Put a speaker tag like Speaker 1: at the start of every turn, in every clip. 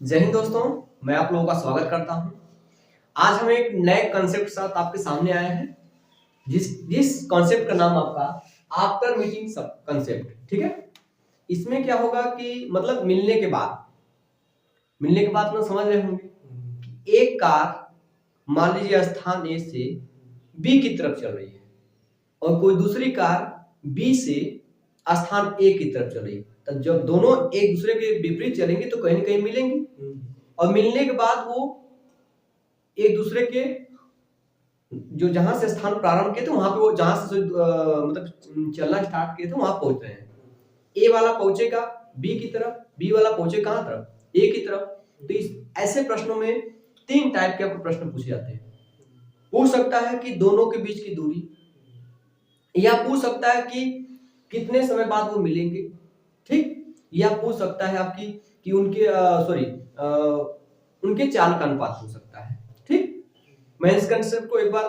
Speaker 1: जय हिंद दोस्तों, मैं आप लोगों का स्वागत करता हूं। आज हम एक नए कंसेप्ट के साथ आपके सामने आए हैं। जिस कॉन्सेप्ट का नाम आपका आफ्टर मीटिंग सब कंसेप्ट, ठीक है। इसमें क्या होगा कि मतलब मिलने के बाद तो समझ रहे होंगे। एक कार मान लीजिए स्थान ए से बी की तरफ चल रही है और कोई दूसरी कार बी से स्थान ए की तरफ चल रही है। तब जब दोनों एक दूसरे के विपरीत चलेंगे तो कहीं ना कहीं मिलेंगे और मिलने के बाद वो एक दूसरे के जो जहां से स्थान प्रारंभ किए थे वहां पे वो जहां से मतलब चलना स्टार्ट किए थे वहां पहुंच रहे हैं। ए वाला पहुंचेगा बी की तरफ, बी वाला पहुंचे कहां तरफ, ए की तरफ। तो इस ऐसे प्रश्नों में तीन टाइप के आपको प्रश्न पूछे जाते हैं। पूछ सकता है कि दोनों के बीच की दूरी, या पूछ सकता है कि कितने समय बाद वो मिलेंगे, ठीक। या पूछ सकता है आपकी कि उनके चाल का अनुपात हो सकता है, ठीक। मैं इस कंसेप्ट को एक बार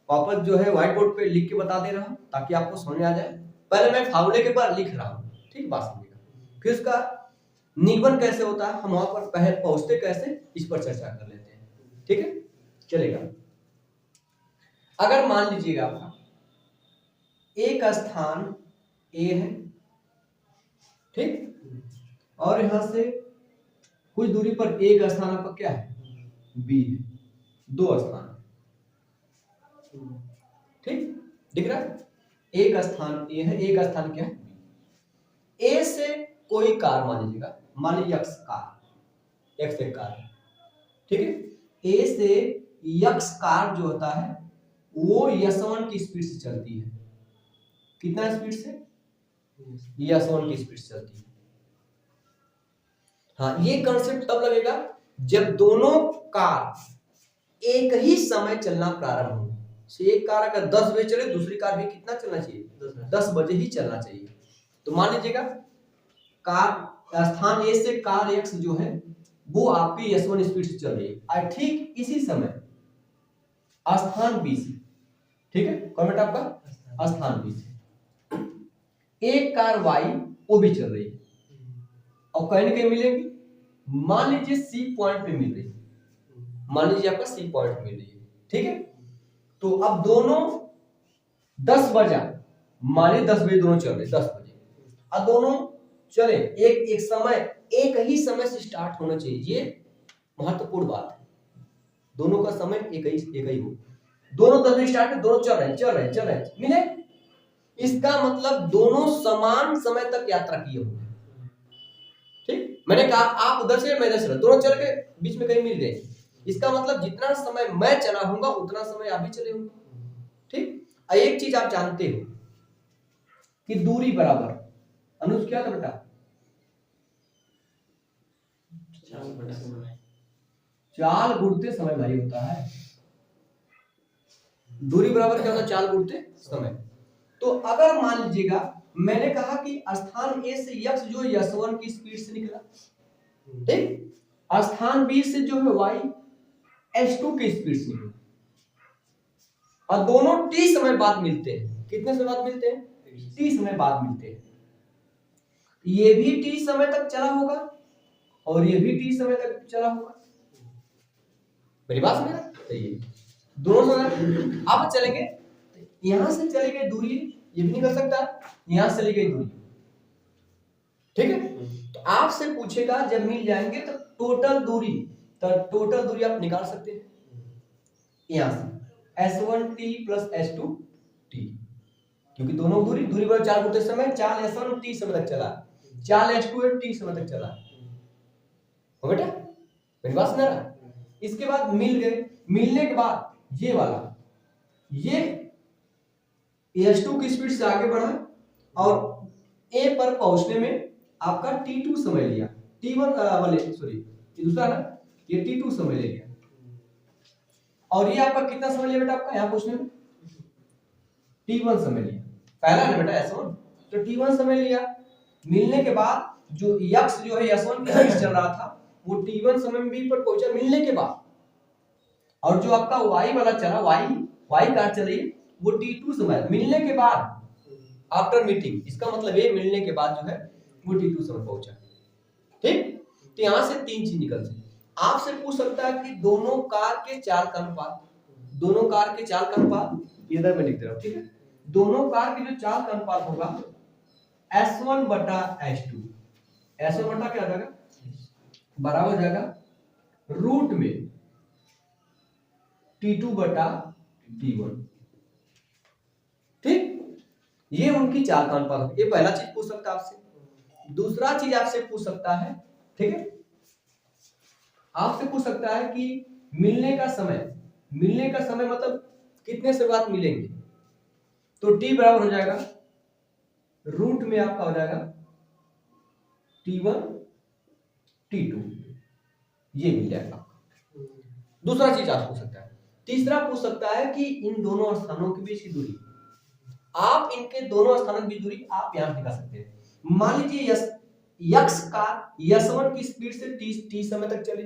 Speaker 1: वापस जो है व्हाइट बोर्ड पे लिख के बता दे रहा हूं ताकि आपको समझ में आ जाए। पहले मैं फार्मूले के बाद लिख रहा हूं, ठीक, बात समझिएगा। फिर उसका निगमन कैसे होता है, हम वहां पर पहले पहुंचते कैसे, इस पर चर्चा कर लेते हैं, ठीक है, चलेगा। अगर मान लीजिएगा आपका एक स्थान ए है, ठीक, और यहां से कुछ दूरी पर एक स्थान आपका क्या है, बी है। दो स्थान, ठीक, दिख रहा है। एक स्थान ए है, एक स्थान क्या है, ए से कोई कार मान लीजिएगा, मान लीजिए यक्स कार, एक्स एक कार है, ठीक है। ए से यक्स कार जो होता है वो यस1 की स्पीड से चलती है। कितना स्पीड से, यस1 की स्पीड से चलती है। हाँ, ये कंसेप्ट तब लगेगा जब दोनों कार एक ही समय चलना प्रारंभ हो। एक कार अगर 10 बजे चले, दूसरी कार भी कितना चलना चाहिए, 10 बजे ही चलना चाहिए। तो मान लीजिएगा कार स्थान ए से कार एक्स जो है वो आपकी S1 स्पीड से चल रही है और ठीक इसी समय स्थान बी से, ठीक है, कमेंट आपका स्थान बी से एक कार वाई वो भी चल रही है और कहीं ना कहीं मिलेंगी। मान लीजिए सी पॉइंट पे मिल रही है, मान लीजिए आपका सी पॉइंट मिल रही है, ठीक है। तो अब दोनों 10 बजा, माने 10 बजे दोनों चल रहे, 10 बजे, अब दोनों चले एक समय, एक ही समय से स्टार्ट होना चाहिए। ये महत्वपूर्ण बात है, दोनों का समय एक ही हो। दोनों 10 बजे स्टार्ट है, दोनों चल रहे मिले, इसका मतलब दोनों समान समय तक यात्रा किए होंगे, ठीक। मैंने कहा आप उधर से मैं इधर से, दोनों चल के बीच में कहीं मिल गए, इसका मतलब जितना समय मैं चला हूंगा उतना समय आप भी चले होंगे, ठीक। एक चीज आप जानते हो कि दूरी बराबर अनुज क्या था बेटा, चाल गुणते समय भाई होता है। दूरी बराबर क्या होता है, चाल गुणते समय। तो अगर मान लीजिएगा मैंने कहा कि स्थान ए से यक्स जो यस1 की स्पीड से निकला, ठीक, स्थान बी से जो है वाई s2 की स्पीड से निकला और दोनों t समय बाद मिलते हैं। कितने समय बाद मिलते हैं, t समय बाद मिलते हैं। ये भी t समय तक चला होगा और ये भी t समय तक चला होगा। मेरी बात समझ रहे, ये दोनों समय अब चलेंगे, यहां से चली गई दूरी ये भी निकल सकता है, यहां से चली गई दूरी, ठीक है। तो आपसे पूछेगा जब मिल जाएंगे तो टोटल दूरी आप निकाल सकते हैं यहां से S1t प्लस S2t, क्योंकि दोनों दूरी पर चाल गुणते समय, चाल S1 t समय तक चला, चाल S2 t समय तक चला हो बेटा, मेरी बात सुन रहा। इसके बाद मिल गए, मिलने के बाद ये वाला ये S2 की स्पीड से आगे बढ़ा और A पर पहुंचने में आपका T2 समय लिया, T1 वाले सॉरी ये दूसरा ना, ये T2 समय ले लिया और ये आपका कितना समय लिया बेटा, आपका यहां पहुंचने में T1 समय लिया। पहला है ना बेटा S1, तो T1 समय लिया। मिलने के बाद जो यक्स जो है S1 की स्पीड चल रहा था वो T1 समय में B पर पहुंचा मिलने के बाद, और जो आपका Y वाला चला, Y कार चली वो T2 समय मिलने के बाद, आफ्टर मीटिंग, इसका मतलब ये मिलने के बाद जो है वो T2 समय पहुंचा, ठीक। तो यहाँ से 3 चीज निकल सकती है। आपसे पूछ सकता है कि दोनों कार के चाल का अनुपात, दोनों कार के चाल का अनुपात इधर में लिख दे रहा हूं, ठीक है। दोनों कार के जो चाल का अनुपात होगा S1 बटा S2, S1 बटा क्या हो जाएगा बराबर हो जाएगा रूट में T2 बटा T1, ठीक। ये उनकी चाल का अनुपात, ये पहला चीज पूछ सकता है आपसे। दूसरा चीज आपसे पूछ सकता है, ठीक है, आपसे पूछ सकता है कि मिलने का समय, मिलने का समय मतलब कितने से बाद मिलेंगे, तो T बराबर हो जाएगा रूट में आपका हो जाएगा T1 T2, ये मिल जाएगा। दूसरा चीज आप पूछ सकता है। तीसरा पूछ सकता है कि इन दोनों स्थानों के बीच की दूरी, आप इनके दोनों स्थानों की दूरी आप यहां निकाल सकते हैं। मान लीजिए यक्स का S1 की स्पीड से t समय तक चली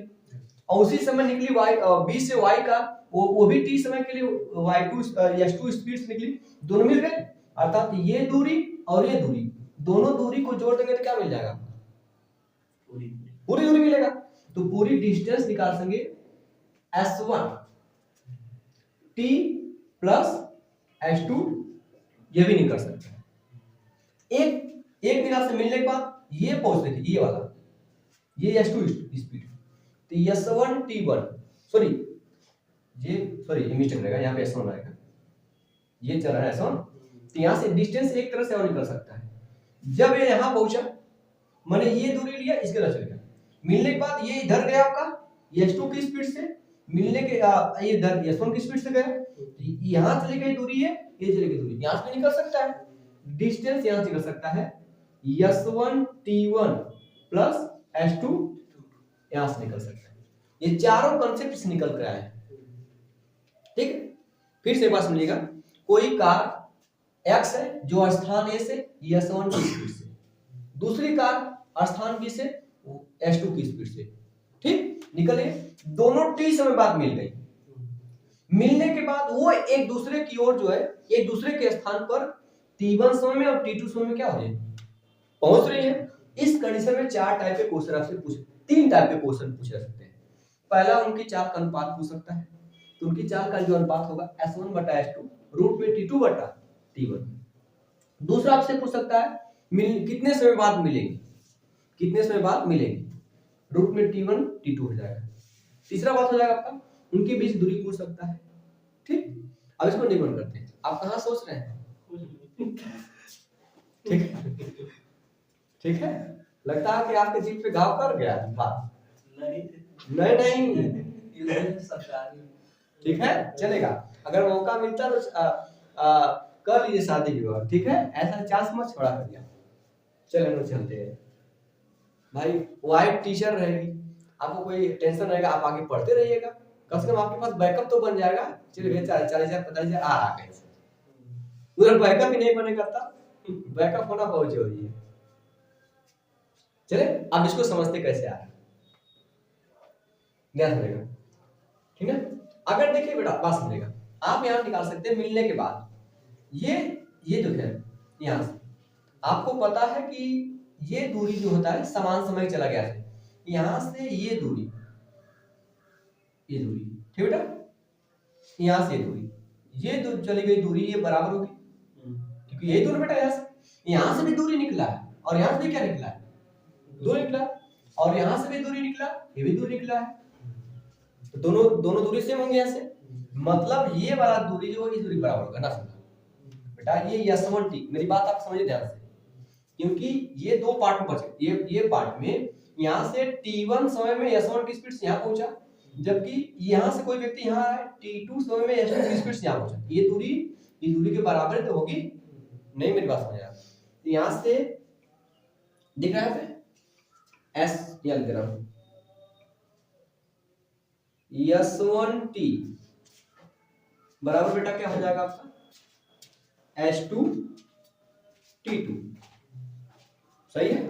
Speaker 1: और उसी समय निकली b से y का वो भी t समय के लिए y2 s2 स्पीड से निकली, दोनों मिल गए, अर्थात ये दूरी और ये दूरी, दोनों दूरी को जोड़ देंगे तो क्या मिल जाएगा, पूरी दूरी मिलेगा। तो पूरी डिस्टेंस निकाल सकेंगे S1 t प्लस S2, ये भी निकल सकते हैं। एक निकाल से मिलने के बाद ये पहुंच रही थी, ये वाला, ये S2 स्पीड, तो S1 T1 सॉरी ये मिस्टेक रहेगा, यहाँ पे S1 आएगा, ये चल रहा है S1, तो यहाँ से डिस्टेंस एक तरह से और निकल सकता है। जब ये यहाँ पहुंचा, मैंने ये दूरी लिया, इसके तरह चल गया, मिलने के बाद ये इधर गया आपका S2 की स्पीड से, मिलने के ये इधर S1 की स्पीड से गया, यहाँ चली गई दूरी है, ये चली गई दूरी, यहाँ से निकल सकता है डिस्टेंस, यहाँ से निकल सकता है S1 T1 प्लस S2, यहाँ से निकल सकता है। ये चारों कंसेप्ट से निकल कर आए हैं, ठीक। फिर से बात सुनिएगा, कोई कार X है जो स्थान A से S1 की स्पीड से, दूसरी कार स्थान B से S2 की स्पीड से, ठीक, निकले, दोनों T समय बाद मिल गई। मिलने के बाद वो एक दूसरे की ओर जो है, एक दूसरे के स्थान पर T1 समय में और T2 समय में क्या हो रही है, पहुंच रही है। इस कंडीशन में 4 टाइप के क्वेश्चन आपसे पूछ, 3 टाइप के क्वेश्चन पूछे जा सकते हैं। पहला उनकी चाल का अनुपात पूछ सकता है, तो उनकी चाल का जो अनुपात होगा S1 बटा S2 रूट में T2 बटा T1। दूसरा आपसे पूछ सकता है कितने समय बाद मिलेंगे, कितने समय बाद मिलेंगे, रूट में T1 T2 हो जाएगा। तीसरा बात हो जाएगा आपका उनके बीच दूरी पूछ सकता है, ठीक। अब इसको निगमन करते हैं, आप कहां सोच रहे हैं, ठीक है, लगता है कि आपके जीभ पे घाव कर गया बात, नहीं ठीक है, चलेगा। अगर मौका मिलता तो कर लीजिए शादी विवाह, ठीक है, ऐसा चांस मत छोड़ा करिए। चलो चलते हैं भाई, वाइट टीचर रहेगी, आपको कोई टेंशन रहेगा, आप आगे पढ़ते रहिएगा, कम से कम आपके पास बैकअप तो बन जाएगा। चलिए 40,000 45,000 आ रहा है, उधर बैकअप ही नहीं बने करता, बैकअप होना बहुत जरूरी है। चले अब इसको समझते कैसे आ रहा है, ध्यान रखेगा, ठीक है। अगर देखिए बेटा बात समझेगा, आप यहाँ निकाल सकते हैं मिलने के बाद ये जो है यहाँ से आपको पता है कि ये दूरी जो होता है समान समय चला गया है, यहाँ से ये दूरी, ठीक बेटा, यहाँ से दूरी, ये चली गई दूरी, ये बराबर होगी, क्योंकि यही दूरी बेटा यहाँ से भी दूरी निकला है और यहाँ से भी क्या निकला है, दूरी निकला, और यहाँ से भी दूरी निकला, ये भी दूरी निकला है, तो दोनों दूरी सेम होंगे यहाँ से, मतलब ये वाला दूरी जो इस दूरी बराबर होगा ना। समझा बेटा, ये S1 T, मेरी बात आप समझिए ध्यान से, क्योंकि ये दो पार्ट में बचे, ये पार्ट में यहाँ से T1 समय में S1 की स्पीड से यहाँ पहुंचा, जबकि यहाँ से कोई व्यक्ति यहाँ है T2 समय में S2 की स्पीड से यहाँ पहुंचा, ये दूरी के बराबर तो होगी नहीं, मेरी बात समझ आप। यहाँ से दिख रहा है S या लिख रहा हूं S1 T बराबर बेटा क्या हो जाएगा आपका S2 T2, सही है।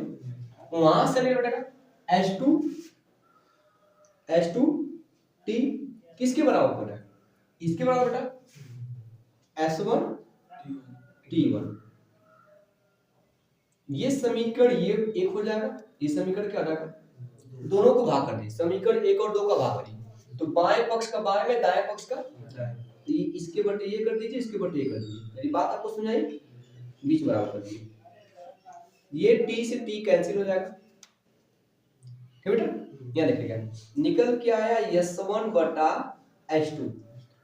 Speaker 1: वहां से ले बेटा S2 T किसके बराबर बेटा, इसके बराबर बेटा S1 T1। ये समीकरण ये एक हो जाएगा, ये समीकरण क्या हो जाएगा दोनों को भाग कर दी, समीकरण 1 और 2 का भाग करिए, तो बाएं पक्ष का बाएं में, दाएं पक्ष का तो इसके बटे ये कर दीजिए, इसके बटे ये कर दीजिए। मेरी बात आपको सुनाई? बीच बराबर कर दीजिए, ये t से t कैंसिल हो जाएगा, ठीक बेटा। यहाँ देखिएगा निकल के आया S1 बटा S2,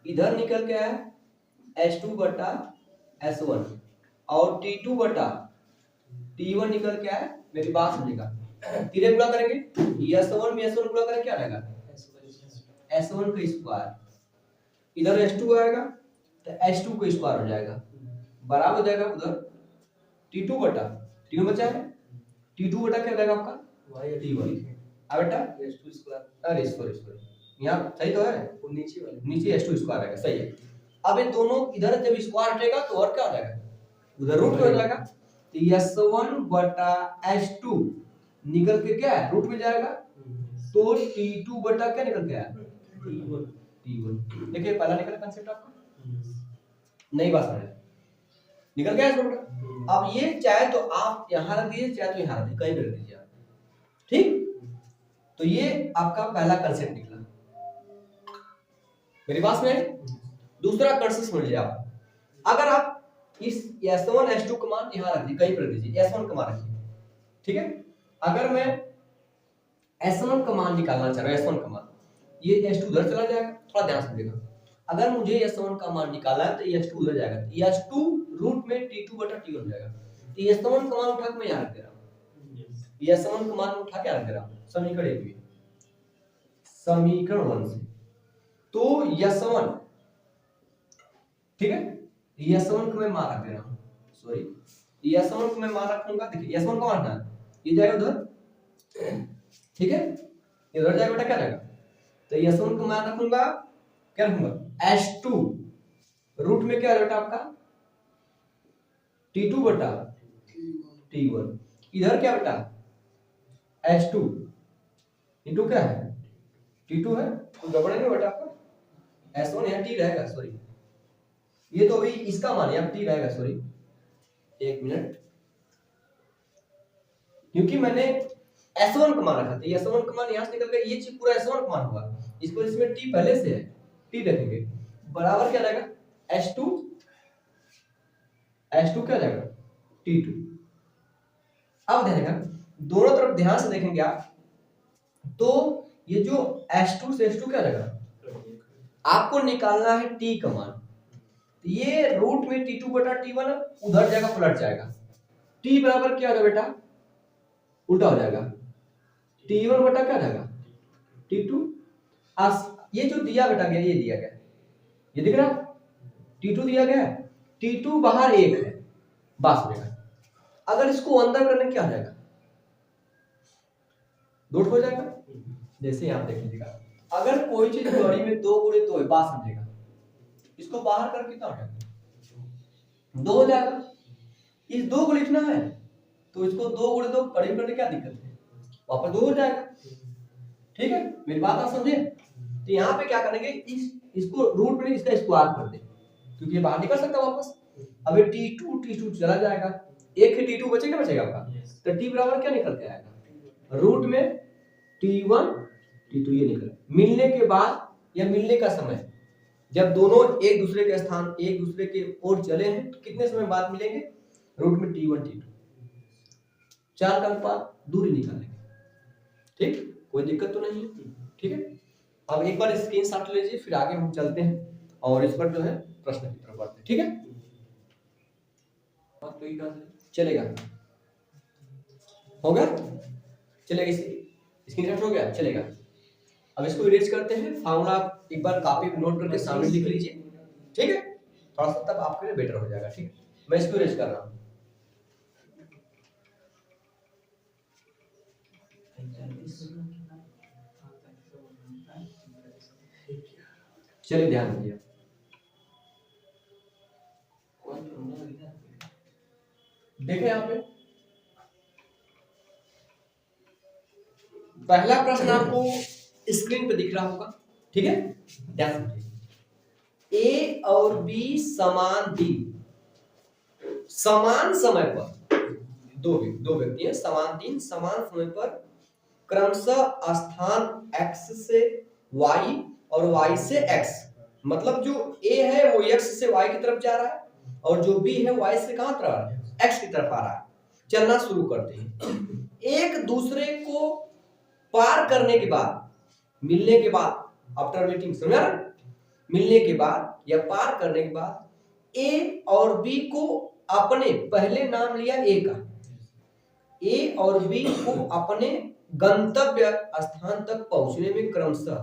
Speaker 1: इधर निकल के आया S2 बटा S1 और T2 बटा T1 निकल के आया। मेरी बात समझेगा, तीरे गुणा करेंगे, S1 में S1 गुणा करें क्या आएगा S1 का स्क्वायर, इधर S2 आएगा तो S2 का स्क्वायर हो जाएगा, बराबर हो जाएगा उधर T2 बटा T1 बचा है, T2 बटा क्या हो जाएगा आपका T1। अब बेटा S2 स्क्वायर, अरे सॉरी यहाँ सही तो है, नीचे S2 स्क्वायर आएगा, सही है। अब इन दोनों इधर जब स्क्वायर हटेगा तो और क्या हो जाएगा, उधर रूट हो जाएगा, तो S1 बटा S2 निकल के क्या है रूट में जाएगा, तो T2 बटा क्या निकल के आया T1। देखिए पहला निकल कंसेप्ट आपका, नई बात समझ निकल गया इसको बेटा। अब ये चाहे तो आप यहाँ रख दीजिए, चाहे तो यहाँ रख दीजिए, कहीं भी रख दीजिए आप, ठीक। तो ये आपका पहला कंसेप्ट निकला, मेरी बात में। दूसरा कंसेप्ट समझ लीजिए आप, अगर आप इस S1 S2 का मान यहाँ रख दीजिए, कहीं पर रख दीजिए, S1 का मान रखिए, ठीक है। अगर मैं S1 का मान निकालना चाह रहा हूँ, S1 का मान, ये S2 उधर चला जाएगा, थोड़ा ध्यान से देखिएगा। अगर मुझे S1 का मान निकालना है तो S2 उधर जाएगा, तो S2 रूट में T2 बटा T1 हो जाएगा। तो S1 का मान उठा के मैं यहाँ रख दे रहा हूँ, S1 का मान उठा के रख दे रहा हूँ समीकरण 1 में, समीकरण 1 से। तो S1, ठीक है, S1 को मैं मान रख दे रहा हूँ, सॉरी S1 को मैं मान रखूंगा। देखिए S1 का मान है, ये जाएगा उधर, ठीक है, इधर जाएगा बेटा क्या जाएगा, तो S1 को मान रखूंगा, क्या रखूंगा S2 रूट में क्या बेटा आपका T2 बटा T1, इधर क्या बेटा S2 इंटू क्या है T2 है, तो गड़बड़ नहीं बेटा आपका, S1 यहाँ T रहेगा, सॉरी ये तो अभी इसका मान यहाँ T रहेगा, सॉरी एक मिनट, क्योंकि मैंने S1 का मान रखा था, S1 का मान यहाँ से निकल गया, ये चीज पूरा S1 का मान हुआ, इसको इसमें T पहले से है, T रखेंगे, बराबर क्या रहेगा S2 क्या रहेगा T2। अब देखिएगा दोनों तरफ ध्यान से देखेंगे आप, तो ये जो S2 से S2 क्या रहेगा, आपको निकालना है T का मान, तो ये रूट में T2 बटा T1 उधर जाएगा, पलट जाएगा, T बराबर क्या होगा बेटा उल्टा हो जाएगा, T1 बटा क्या जाएगा T2। ये जो दिया बेटा गया, ये दिया गया, ये दिख रहा T2 दिया गया, T2 बाहर 1 है, बस हो जाएगा। अगर इसको अंदर करने क्या हो जाएगा, रूट हो जाएगा। जैसे यहाँ देख लीजिएगा, अगर कोई चीज बड़ी में 2 गुणे 2 है, बात समझेगा, इसको बाहर कर कितना हो जाएगा 2 हो जाएगा। इस 2 को लिखना है तो इसको 2 गुणे 2 करीब करने क्या दिक्कत है, वापस 2 हो जाएगा, ठीक है, मेरी बात आप समझे। तो यहाँ पे क्या करेंगे, इसको रूट में इसका स्क्वायर कर दे, क्योंकि ये बाहर निकल सकता है वापस। अब ये T2 चला जाएगा, एक ही T2 बचेगा आपका, तो T बराबर क्या निकल के आएगा रूट में T1 T2, ये निकल मिलने के बाद या मिलने का समय, जब दोनों एक दूसरे के स्थान एक दूसरे के ओर चले हैं तो कितने समय बाद मिलेंगे, रूट में T1 T2, 4 का अनुपात दूरी निकालेंगे, ठीक, कोई दिक्कत तो नहीं है, ठीक है। अब एक बार स्क्रीनशॉट लीजिए, फिर आगे हम चलते हैं और इस पर जो है प्रश्न की तरफ बढ़ते हैं, ठीक है। चलेगा, होगा, चलेगा, स्क्रीनशॉट हो गया, चलेगा। अब इसको इरेज करते हैं, फार्मूला एक बार कॉपी पे नोट करके सामने लिख लीजिए, ठीक है, थोड़ा सा तब आपके लिए बेटर हो जाएगा, ठीक है। मैं इसको इरेज कर रहा हूं, चलिए ध्यान दीजिए, देखें यहाँ पे पहला प्रश्न आपको स्क्रीन पे दिख रहा होगा, ठीक है, ध्यान दीजिए। ए और बी समान दिन समान समय पर, दो व्यक्ति हैं, समान दिन समान समय पर क्रमशः स्थान x से y और y से x, मतलब जो a है वो x से y की तरफ जा रहा है और जो b है y से कहां तरफ, x की तरफ आ रहा है। चलना शुरू करते हैं। एक दूसरे को पार करने के बाद, मिलने के बाद, आफ्टर मीटिंग, समझा ना, मिलने के बाद या पार करने के बाद a और b को अपने, पहले नाम लिया a का, a और b को अपने गंतव्य स्थान तक पहुंचने में क्रमशः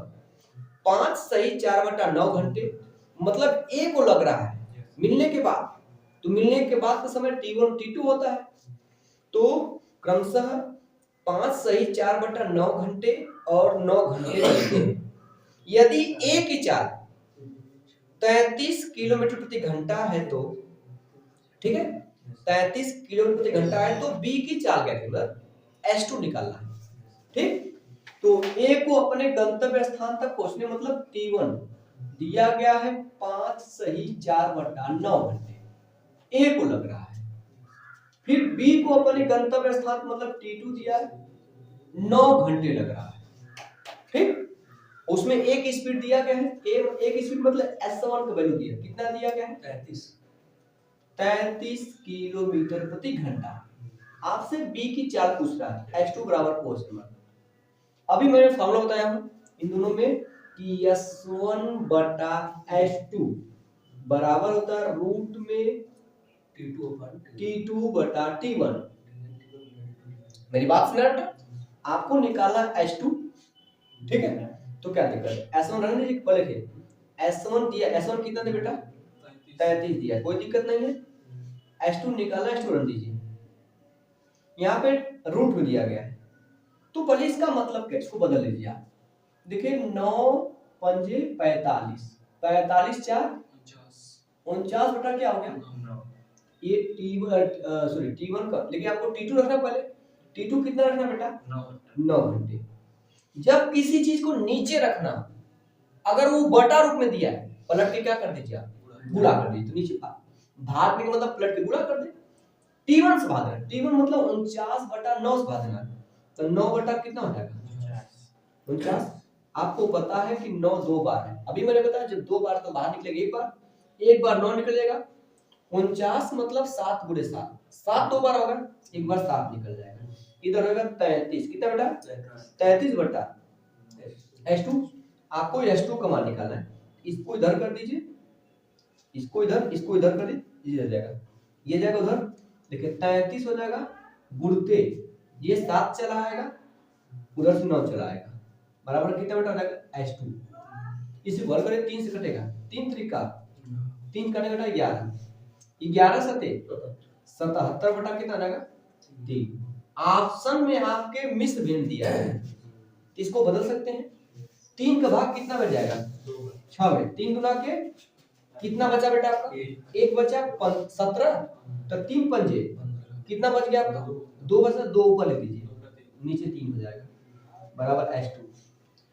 Speaker 1: 5 सही 4/9 घंटे, मतलब a को लग रहा है मिलने के बाद, तो मिलने के बाद का समय t1 t2 होता है, तो क्रमशः 5 सही 4/9 घंटे और 9 घंटे लगते हैं। यदि a की चाल 33 किलोमीटर प्रति घंटा है तो, ठीक है, 33 किलोमीटर प्रति घंटा है तो b की चाल क्या थी, मतलब S2 निकालना है, ठीक। तो a को अपने गंतव्य स्थान तक पहुंचने मतलब t1 दिया गया है 5 सही 4/9 घंटे, a को लग रहा है। फिर b को अपने गंतव्य स्थान मतलब t2 दिया है 9 घंटे लग रहा है, ठीक। उसमें एक स्पीड दिया गया है, एक स्पीड मतलब s1 का वैल्यू दिया, कितना दिया गया है, 33 किलोमीटर प्रति घंटा। आपसे b की चाल पूछ रहा है, s2 बराबर क्वेश्चन मार्क। अभी मैंने फॉर्मूला बताया हूं इन दोनों में कि s1 बटा s2 बराबर होता है रूट में t2 बटा t1। मेरी बात सुना बेटा, आपको निकालना s2, ठीक है। तो क्या दिक्कत है, s1 रहने दीजिए, पहले थे s1 दिया, s1 कितना दे बेटा 33 दिया, कोई दिक्कत नहीं है। s2 निकालना, s2 रहने दीजिए, यहाँ पे रूट में दिया गया है, तो पहले इसका मतलब क्या, इसको बदल लीजिए आप। देखिए 9 पंजे 45, 45 4 49 बटा क्या हो गया, ये t1 का, लेकिन आपको t2 रखना, पहले t2 कितना रखना बेटा 9 घंटे। जब किसी चीज को नीचे रखना, अगर वो बटा रूप में दिया है, पलट के क्या कर दीजिए आप, गुणा कर दीजिए, तो नीचे भाग में मतलब पलट के गुणा कर दे, t1 से भाग रहा है, t1 मतलब 49/9 से भाग देना, तो 9 बटा कितना हो जाएगा 49। आपको पता है कि 9 2 बार है, अभी मैंने बताया जब 2 बार तो बाहर निकलेगा, एक बार 9 निकल जाएगा, 49 मतलब 7 गुणे 7, 7 2 बार होगा, एक बार 7 निकल जाएगा, इधर होगा 33, कितना बेटा 33 बटा s2। आपको s2 का मान निकालना है, इसको इधर कर दीजिए, इसको इधर कर दीजिए, इधर जाएगा, ये जाएगा उधर, देखिए 33 हो जाएगा, गुणते ये 7 चला आएगा, उधर से 9 चला आएगा, बराबर कितना बेटा हो जाएगा s2। इसे वर्ग करें 3 से कटेगा, 3 त्रिका 3 कटेगा 11, 11 सते 77 बटा कितना आ जाएगा 3। ऑप्शन में आपके मिश्र भिन्न दिया है, इसको बदल सकते हैं, 3 का भाग कितना बच जाएगा 6 में, 3 गुना के कितना बचा बेटा आपका, 1 बचा 17, तो 3 पंजे कितना बच गया आपका 2 बचा, 2 ऊपर ले लीजिए, नीचे 3 हो जाएगा, बराबर s2।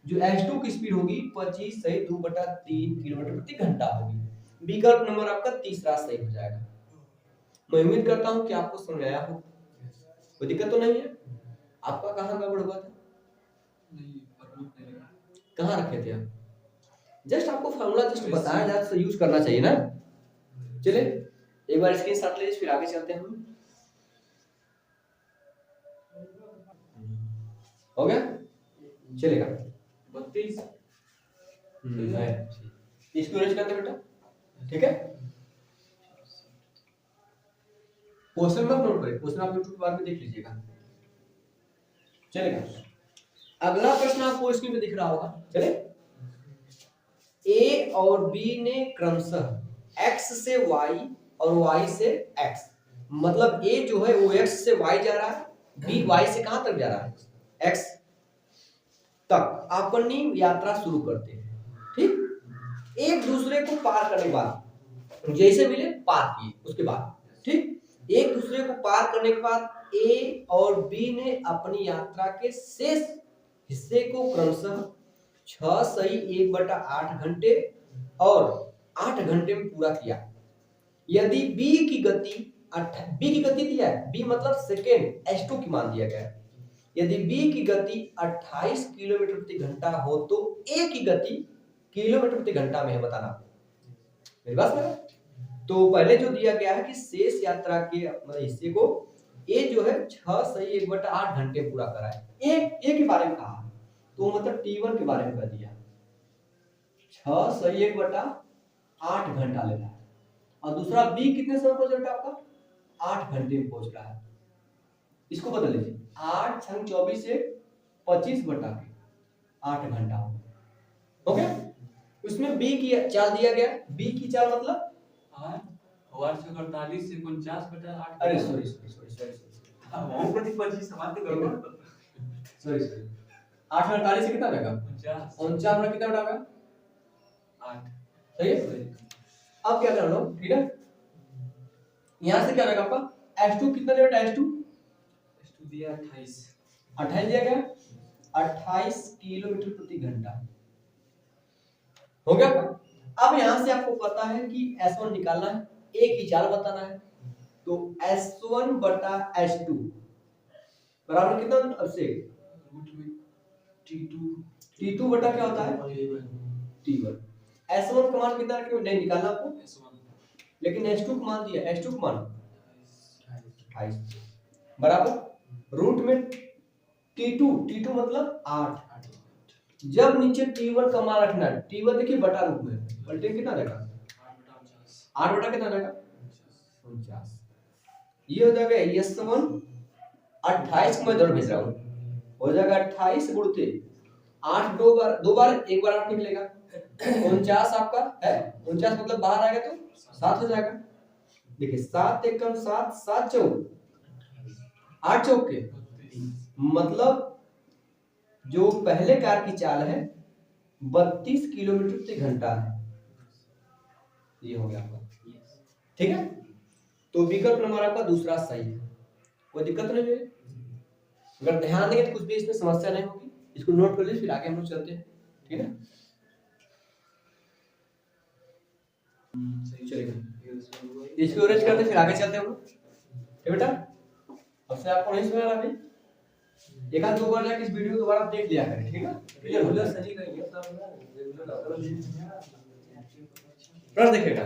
Speaker 1: जो s2 की स्पीड होगी 25 सही 2/3 किलोमीटर प्रति घंटा होगी। विकल्प नंबर आपका तीसरा सही हो जाएगा। मैं उम्मीद करता हूं कि आपको समझ आया हो, कोई दिक्कत तो नहीं है। आपका कहाँ गड़बड़ हुआ था, कहाँ रखे थे आप, जस्ट आपको फॉर्मूला जस्ट बताया जाए तो यूज करना चाहिए ना। चले एक बार स्क्रीनशॉट ले लीजिए, फिर आगे चलते हैं हम। हो गया, चलेगा 32 है, इसको रेंज करते बेटा, ठीक है। क्वेश्चन मत नोट करें, क्वेश्चन आप यूट्यूब पर देख लीजिएगा, चलेगा। अगला प्रश्न आपको स्क्रीन पे दिख रहा होगा, चले। ए और बी ने क्रमशः x से y और y से x, मतलब a जो है वो x से y जा रहा है, b y से कहां तक जा रहा है, x तक अपनी यात्रा शुरू करते हैं, ठीक। एक दूसरे को पार करने के बाद, जैसे मिले पार किए उसके बाद, ठीक, एक दूसरे को पार करने के बाद a और b ने अपनी यात्रा के शेष हिस्से को क्रमशः 6 सही 1/8 घंटे और 8 घंटे में पूरा किया। यदि b की गति दिया है, b मतलब सेकेंड s2 की मान दिया गया है, यदि बी की गति 28 किलोमीटर प्रति घंटा हो तो ए की गति किलोमीटर प्रति घंटा में है, बताना। मेरी बात समझ? तो पहले जो दिया गया है कि शेष यात्रा के मतलब हिस्से को ए जो है 6 सही 1/8 घंटे पूरा कराए। ए के बारे में कहा, तो मतलब T1 के बारे में कह दिया 6 सही 1/8 घंटा ले रहा है, और दूसरा बी कितने समय पहुंच रहा है आपका 8 घंटे में पहुंच रहा है। इसको बदल लीजिए 8 × 24 से 25/8 घंटा हो। ओके, उसमें बी की चाल दिया गया, बी की चाल मतलब
Speaker 2: 48 से 49/8।
Speaker 1: अरे सॉरी
Speaker 2: प्रति 25 समान तो करो।
Speaker 1: सॉरी 8 में 48 से कितना बनेगा 49 में कितना बनेगा
Speaker 2: 8।
Speaker 1: सही है। अब क्या करना लोग, ठीक है, यहां से क्या रहेगा आपका S2 कितना दिया बेटा, S2
Speaker 2: दिया 28
Speaker 1: दिया गया 28 किलोमीटर प्रति घंटा हो गया आपका। अब यहां से आपको पता है कि S1 निकालना है, ए की चाल बताना है, तो S1 बटा S2 बराबर कितना, अब से T2 बटा क्या होता है T1। S1 का मान कितना रखे नहीं निकालना आपको, लेकिन S2 का मान दिया, S2 का मान 28 बराबर रूट में T2 मतलब 8। जब नीचे T1 का मान रखना है, T1 देखिए बटा रूप में पलटे कितना रहेगा 8 बटा कितना रहेगा 49। ये हो जाएगा S1 28 को मैं इधर भेज रहा हूं, हो जाएगा 28 गुणते 8 दो बार एक बार 8 निकलेगा 49 आपका है, 49 मतलब बाहर आएगा तो 7 हो जाएगा। देखिए 7 एकम 7 7 चौक 8 चौक के मतलब जो पहले कार की चाल है 32 किलोमीटर प्रति घंटा है। ये हो गया आपका, ठीक है। तो विकल्प नंबर आपका दूसरा सही है, कोई दिक्कत नहीं है। अगर ध्यान देंगे तो कुछ भी इसमें समस्या नहीं होगी, इसको नोट कर लीजिए, फिर आगे हम लोग चलते हैं, ठीक है। चलिए इसको अरेंज करते फिर आगे चलते हैं हम लोग, ठीक बेटा। अब से आपको नहीं सुना अभी, एक आध दो बार जाके इस वीडियो दोबारा देख लिया करें, ठीक है। रेगुलर सही करेंगे सब ना, रेगुलर प्रश्न देखिएगा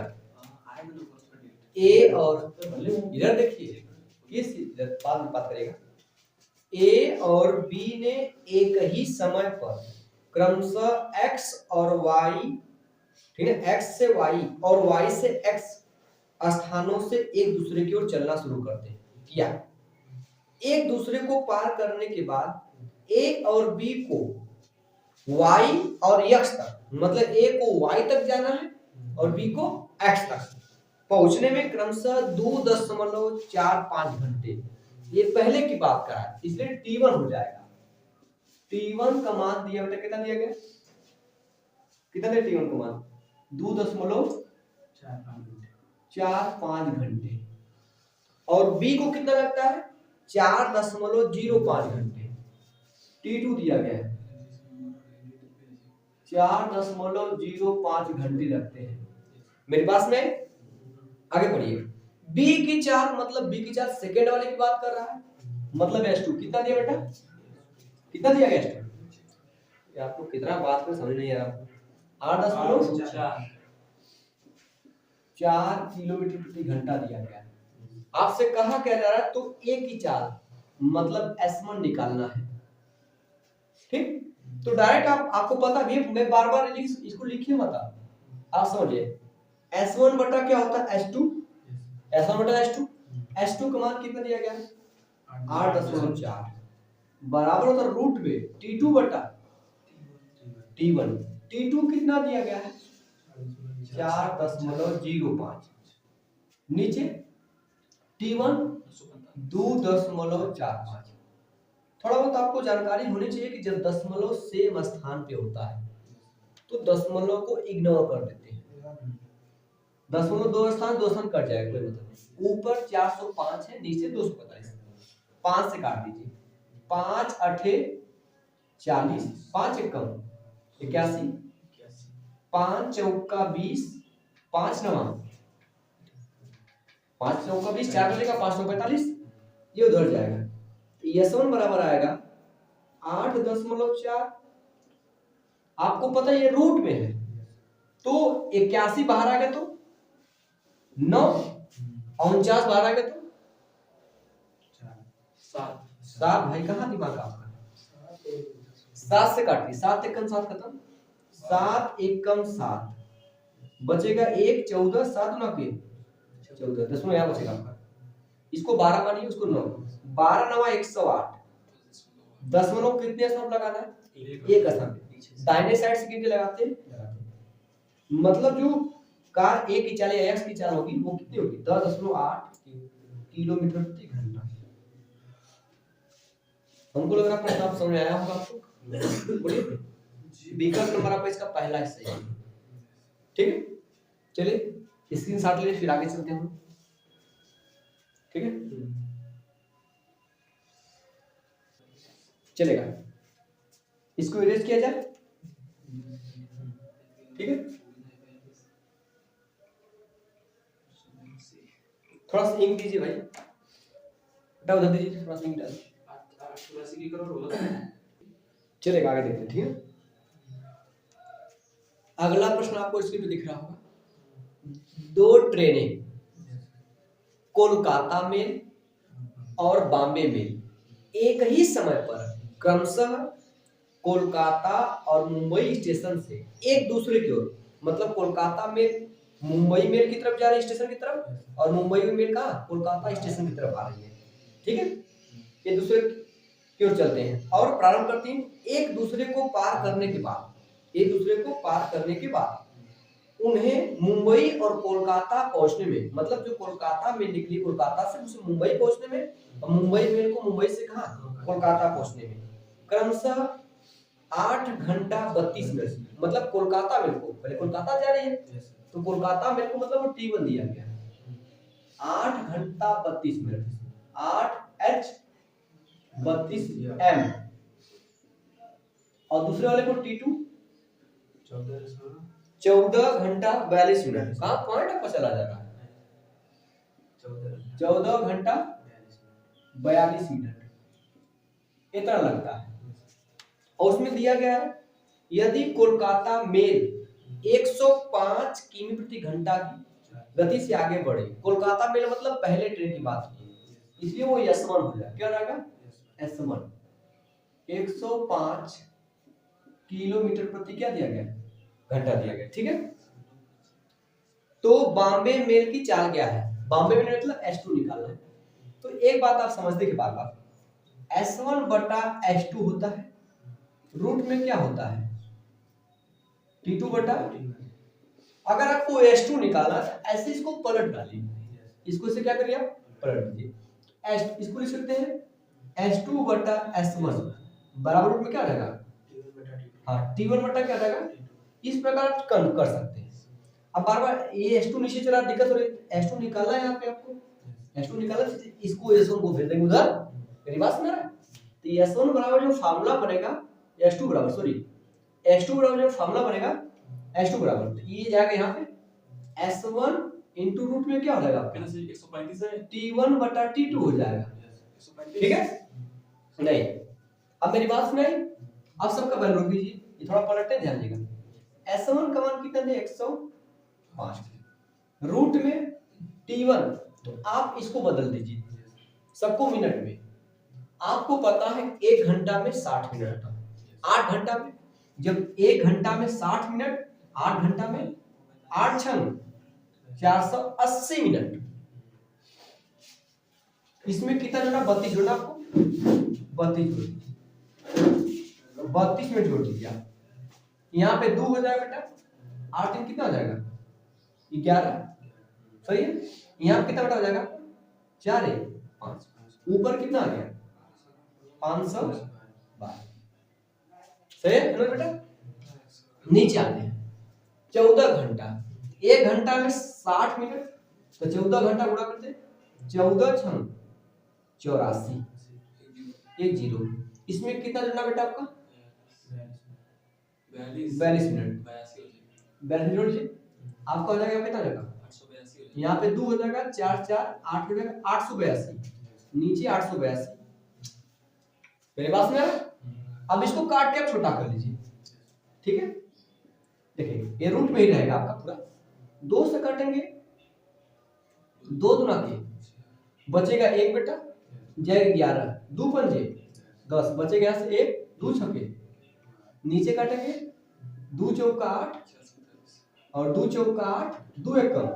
Speaker 1: ए और इधर देखिए, किस बात करेगा, ए और बी ने एक ही समय पर क्रमशः एक्स और वाई, ठीक है, एक्स से वाई और वाई से एक्स स्थानों से एक दूसरे की ओर चलना शुरू करते हैं। किया, एक दूसरे को पार करने के बाद ए और बी को वाई और एक्स तक, मतलब ए को वाई तक जाना है और बी को एक्स तक पहुंचने में क्रमशः 2.45 घंटे, ये पहले की बात करा है, इसलिए T1 हो जाएगा। T1 का मान दिया बेटा, कितना दिया गया, कितना दिया T1 का मान 2.45 घंटे, और बी को कितना लगता है 4.05 घंटे। T2 दिया गया है 4.05 घंटे लगते हैं। मेरे पास में आगे बढ़िए, बी की चाल मतलब बी की चाल सेकेंड वाले की बात कर रहा है, मतलब S2 कितना दिया बेटा, कितना दिया गया S2, ये आपको कितना बात में समझ नहीं आ रहा, 8.4 किलोमीटर प्रति घंटा दिया गया। आपसे कहा क्या जा रहा है, तो ए की चाल मतलब S1 निकालना है, ठीक। तो डायरेक्ट आपको पता भी, मैं बार बार इसको लिखिए मत, आप समझिए S1 बटा क्या होता है S2, S1 बटा S2 का मान कितना दिया गया है 8.4 बराबर होता है रूट में T2 बटा T1। T2 कितना दिया गया है 4.05, नीचे T1 2.45। थोड़ा बहुत आपको जानकारी होनी चाहिए कि जब दशमलव सेम स्थान पे होता है तो दशमलव को इग्नोर कर देते हैं, दशमलव दो स्थान कट जाएगा, कोई मतलब नहीं। ऊपर 405 है, नीचे 245, 5 से काट दीजिए, 5 8 40, 5 1 81, 5 चौका 20, 5 9 5 चौका 20, 4 बजेगा 5 9 45, ये उधर जाएगा। S1 बराबर आएगा 8.4। आपको पता है ये रूट में है, तो 81 बाहर आ गया तो 9, 49 बाहर आ गया तो 7। भाई कहाँ दिमाग आपका? 7 से काटिए, 7 एकम 7 खत्म, 7 एकम 7 बचेगा 1, 14, 7 9 के 14, 10 यहाँ बचेगा आपका। इसको 12 मानिए, उसको 9, 12 9 108। दशमलव कितने स्थान लगाना है? एक स्थान पे। दाहिने साइड से कितने लगाते हैं? मतलब जो कार ए की चाल या एक्स की चाल होगी वो कितनी होगी? 10.8 किलोमीटर प्रति घंटा। हमको लग रहा है प्रश्न आप समझ आया होगा आपको। बोलिए विकल्प नंबर आपका इसका पहला हिस्सा है। ठीक है, चलिए स्क्रीनशॉट ले फिर आगे चलते हैं हम। ठीक है, चलेगा, इसको इरेज किया जाए। ठीक है, थोड़ा सा इंक दीजिए भाई, बेटा उधर दीजिए, थोड़ा सा इंक डाल। चलेगा, आगे देखते हैं। ठीक है, अगला प्रश्न आपको स्क्रीन पे दिख रहा होगा। 2 ट्रेनें कोलकाता मेल और बॉम्बे मेल एक ही समय पर क्रमशः कोलकाता और मुंबई स्टेशन से एक दूसरे की ओर, मतलब कोलकाता मेल मुंबई मेल की तरफ जा रही है स्टेशन की तरफ, और मुंबई मेल का कोलकाता स्टेशन की तरफ आ रही है। ठीक है, ये दूसरे की ओर चलते हैं और प्रारंभ करती हैं। एक दूसरे को पार करने के बाद, एक दूसरे को पार करने के बाद उन्हें मुंबई और कोलकाता पहुंचने में, मतलब जो कोलकाता में निकली कोलकाता से उसे मुंबई पहुंचने में, और मुंबई मेल को मुंबई से कहां? कोलकाता पहुंचने में क्रमशः 8 घंटा 32 मिनट। मतलब कोलकाता मेल को, पहले कोलकाता जा रही है तो कोलकाता मेल को मतलब वो T1 दिया गया, 8 घंटा 32 मिनट, 8H 32M, और दूसरे वाले को T2 14 घंटा 42 मिनट। कहाँ पॉइंट आपका चला जा रहा है? 14 घंटा 42 मिनट इतना लगता है। और उसमें दिया गया है यदि कोलकाता मेल 105 किमी प्रति घंटा की गति से आगे बढ़े, कोलकाता मेल मतलब पहले ट्रेन की बात की, इसलिए वो S1 हो जाएगा। क्या रहेगा? S1 105 किलोमीटर प्रति क्या दिया गया? घंटा दिया गया। ठीक है, तो बॉम्बे मेल की चाल क्या है? बॉम्बे मेल मतलब S2 निकालना है। तो एक बात आप समझने के बाद S1 बटा S2 होता है, रूट में क्या होता है? T2 बटा। अगर आपको S2 निकालना है ऐसे इसको पलट डालिए, इसको से क्या करिए आप? पलट दीजिए। इसको लिख सकते हैं S2 बटा S1 बराबर रूट में क्या रहेगा? हाँ, T1 बटा क्या रहेगा? इस प्रकार कर सकते हैं। अब बार बार ये S2 नीचे चला, दिक्कत हो रही है। S2 निकालना है यहाँ पे आपको, S2 निकालना, इसको S1 को भेज देंगे उधर। मेरी बात सुन रहा है? तो S1 बराबर जो फार्मूला बनेगा, S2 बराबर जो फार्मूला बनेगा S2 बराबर, तो ये जाएगा यहाँ पे S1 इंटू रूट में क्या हो जाएगा आपका?
Speaker 2: 135 है,
Speaker 1: T1 बटा T2 हो जाएगा। ठीक है, नहीं अब मेरी बात सुनाई, अब सबका वैल्यू रख दीजिए, ये थोड़ा पलटते ध्यान दीजिएगा। S1 का मान कितना है? 105, रूट में T1, तो आप इसको बदल दीजिए सबको मिनट में। आपको पता है 1 घंटा में 60 मिनट, 8 घंटा में, जब 1 घंटा में 60 मिनट, 8 घंटा में 8 छंग 480 मिनट। इसमें कितना जोड़ना? 32 जोड़ना आपको, 32 जोड़, 32 में जोड़ दीजिए आप। यहाँ पे 2 हो जाएगा बेटा, 8 दिन कितना हो जाएगा? 11, सही है। यहाँ कितना बेटा हो जाएगा? 4 1 5, ऊपर कितना आ गया? 512, सही है ना बेटा। नीचे आते हैं 14 घंटा, 1 घंटा में 60 मिनट, तो 14 घंटा गुणा करते, 14 छंग 84 10। इसमें कितना जोड़ना बेटा आपका? 42 मिनट, 42 जोड़ लीजिए, आपका हो जाएगा कितना जगह? यहाँ पे 2 हो जाएगा, 4 4 8 हो जाएगा, 882, नीचे 882। मेरे पास में अब इसको काट के आप छोटा कर लीजिए, ठीक है। देखिए ये रूट में ही रहेगा आपका पूरा। 2 से काटेंगे, 2 दूना के बचेगा 1 बेटा, जाएगा 11, 2 पंजे 10, बचेगा यहाँ से 1, 2 छक्के, नीचे काटेंगे 2 चौका 8 और 2 चौका 8, 2 एकम।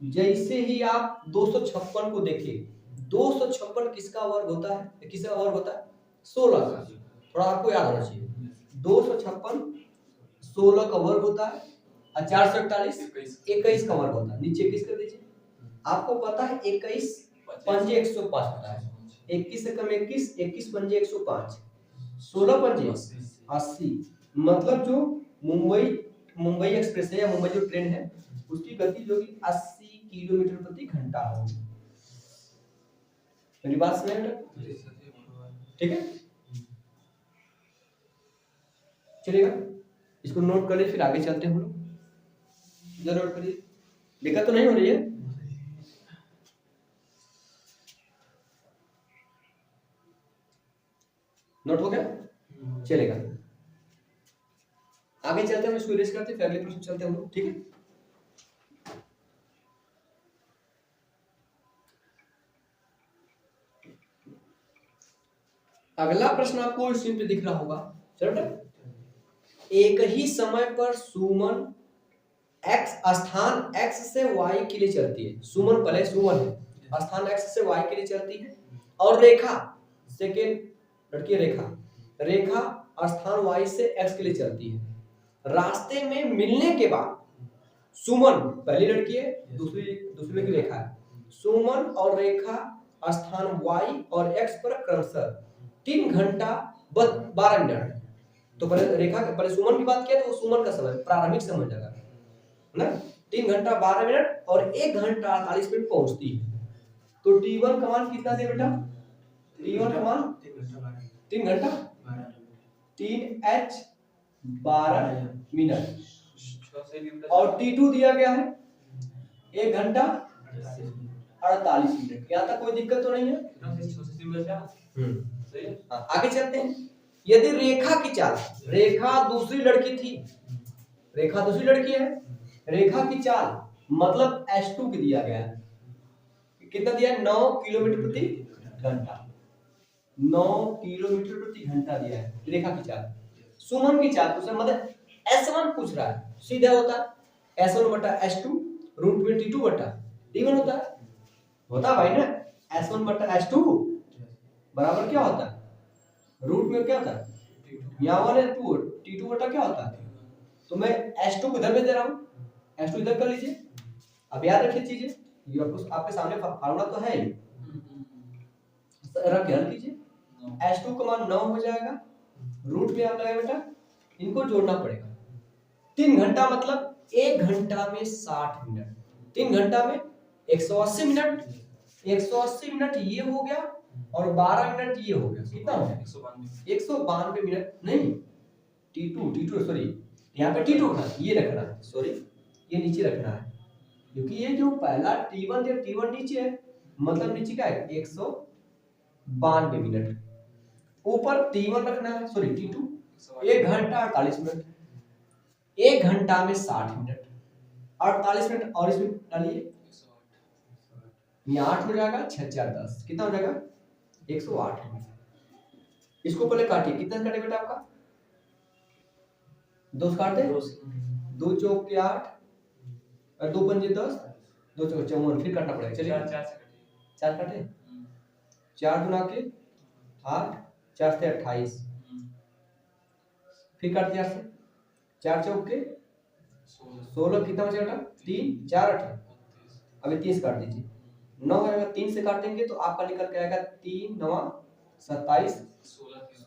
Speaker 1: जैसे ही आप 256 को देखिए, 256 किसका वर्ग होता है, किसका वर्ग होता है, 16 का। थोड़ा आपको याद होना चाहिए, 256 16 का वर्ग होता है और 441 21 का वर्ग होता है। नीचे 21 कर दीजिए। आपको पता है 21 पंजे 105 होता है, 21 से कम 21, 21 पंजे 105, 16 पंजे 80। मतलब जो मुंबई एक्सप्रेस है या मुंबई जो ट्रेन है उसकी गति जो कि 80 किलोमीटर प्रति घंटा होगी। मेरी बात समझ में? ठीक है, चलेगा। इसको नोट करिए, फिर आगे चलते हैं हम लोग। जरा नोट करिए, दिक्कत तो नहीं हो रही है? नोट हो गया? चलेगा, आगे चलते हैं। हम इसको इरेज करते हैं, फिर अगले प्रश्न चलते हैं हम लोग, ठीक है। अगला प्रश्न आपको स्क्रीन पे दिख रहा होगा। चलो, एक ही समय पर सुमन x स्थान x से y के लिए चलती है। सुमन पहले सुमन है, स्थान x से y के लिए चलती है और रेखा सेकेंड लड़की रेखा स्थान y से x के लिए चलती है। रास्ते में मिलने के बाद सुमन पहली लड़की है, दूसरी लड़की रेखा है। सुमन और रेखा स्थान y और x पर क्रमशः 3 घंटा 12 मिनट। तो पहले रेखा पहले सुमन की बात किया तो सुमन का समय प्रारंभिक समय लगा ना, 3 घंटा 12 मिनट और 1 घंटा 48 मिनट पहुंचती है। तो T1 का मान कितना दे बेटा? T1 का मान 3 घंटा 3h 12 मिनट और T2 दिया गया है 1 घंटा 48 मिनट। यहाँ तक कोई दिक्कत तो नहीं है? आगे चलते हैं। यदि रेखा की चाल, रेखा दूसरी लड़की थी, रेखा दूसरी लड़की है, रेखा की चाल मतलब S2 की दिया गया है, कितना दिया है? 9 किलोमीटर प्रति घंटा, 9 किलोमीटर प्रति घंटा दिया है रेखा की चाल। सुमन की चाल उसमें मतलब S1 पूछ रहा है, सीधा होता है S1 बटा S2 रूट में T2 बटा T1 होता भाई ना। S1 बटा S2 बराबर क्या होता है? रूट में क्या होता है? यहाँ 1 है 2, T2 बटा क्या होता है? तो मैं S2 को इधर में दे रहा हूँ, S2 इधर कर लीजिए। अब याद रखिए चीजें, ये आपके सामने फार्मूला तो है ही, रख के हल कीजिए। S2 का मान 9 हो जाएगा, रूट में आप लगाए बेटा, इनको जोड़ना पड़ेगा। 3 घंटा मतलब 1 घंटा में 60 मिनट, 3 घंटा में 180 मिनट, 180 मिनट ये हो गया और 12 मिनट ये हो गया, कितना हो गया? 192 मिनट। नहीं T2 सॉरी, यहाँ पे T2 रखना, ये रखना है, सॉरी ये नीचे रखना है, क्योंकि ये जो पहला T1 है, T1 नीचे है, मतलब नीचे क्या है? 192 मिनट। ऊपर T1 रखना है, सॉरी T2, 1 घंटा 48 मिनट, 1 घंटा में 60 मिनट, 48 मिनट और इसमें डालिए, ये 8 हो जाएगा, 6 4 10, कितना हो जाएगा? 108 मिनट। इसको पहले काटिए, कितना कटे बेटा आपका? 2 काट दे, 2 चौक के 8 और 2 पंजे 10, 2 चौक 54, फिर काटना पड़ेगा। चलिए 4 काटे, 4 गुना के 8, 4 से 28, फिर काट दिया 4 चौक के 16, कितना बचा बेटा? 3 4 8, अभी 30 काट दीजिए, 9 आएगा, 3 से काटेंगे तो आपका निकल के आएगा 3 9 27,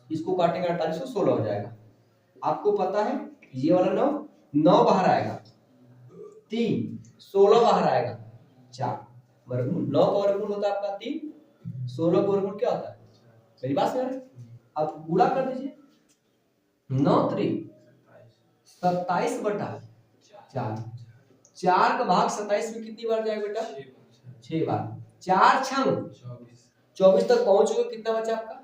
Speaker 1: इसको काटेंगे 48 तो 16 हो जाएगा। आपको पता है ये वाला 9 बाहर आएगा, 3 16 बाहर आएगा, 4 वर्गमूल, 9 का वर्गमूल होता है आपका 3, 16 का वर्गमूल क्या होता है? मेरी बात समझ रहे हैं? अब गुणा कर दीजिए, 9 3 27 बटा 4, 4 का भाग 27 में कितनी बार जाएगा बेटा? 6 बार। 4 छंग 24 तक पहुंच गए, कितना बचा आपका?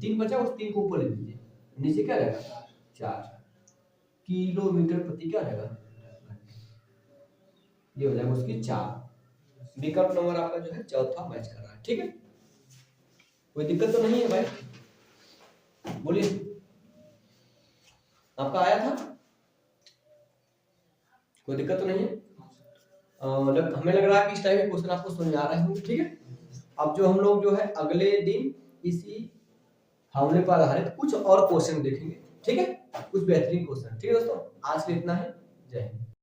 Speaker 1: 3 बचा, उस 3 को ऊपर ले लीजिए, नीचे क्या रहेगा 4 किलोमीटर प्रति क्या रहेगा, ये हो जाएगा उसकी 4। विकल्प नंबर आपका जो है चौथा मैच कर रहा है। ठीक है, कोई दिक्कत तो नहीं है भाई, बोलिए आपका आया था, कोई दिक्कत तो नहीं है। हमें लग रहा है कि इस टाइप के क्वेश्चन आपको समझ आ रहे होंगे। ठीक है, अब जो हम लोग जो है अगले दिन इसी फॉर्मूले पर आधारित कुछ और क्वेश्चन देखेंगे। ठीक है, कुछ बेहतरीन क्वेश्चन। ठीक है दोस्तों, आज के लिए इतना है। जय हिंद।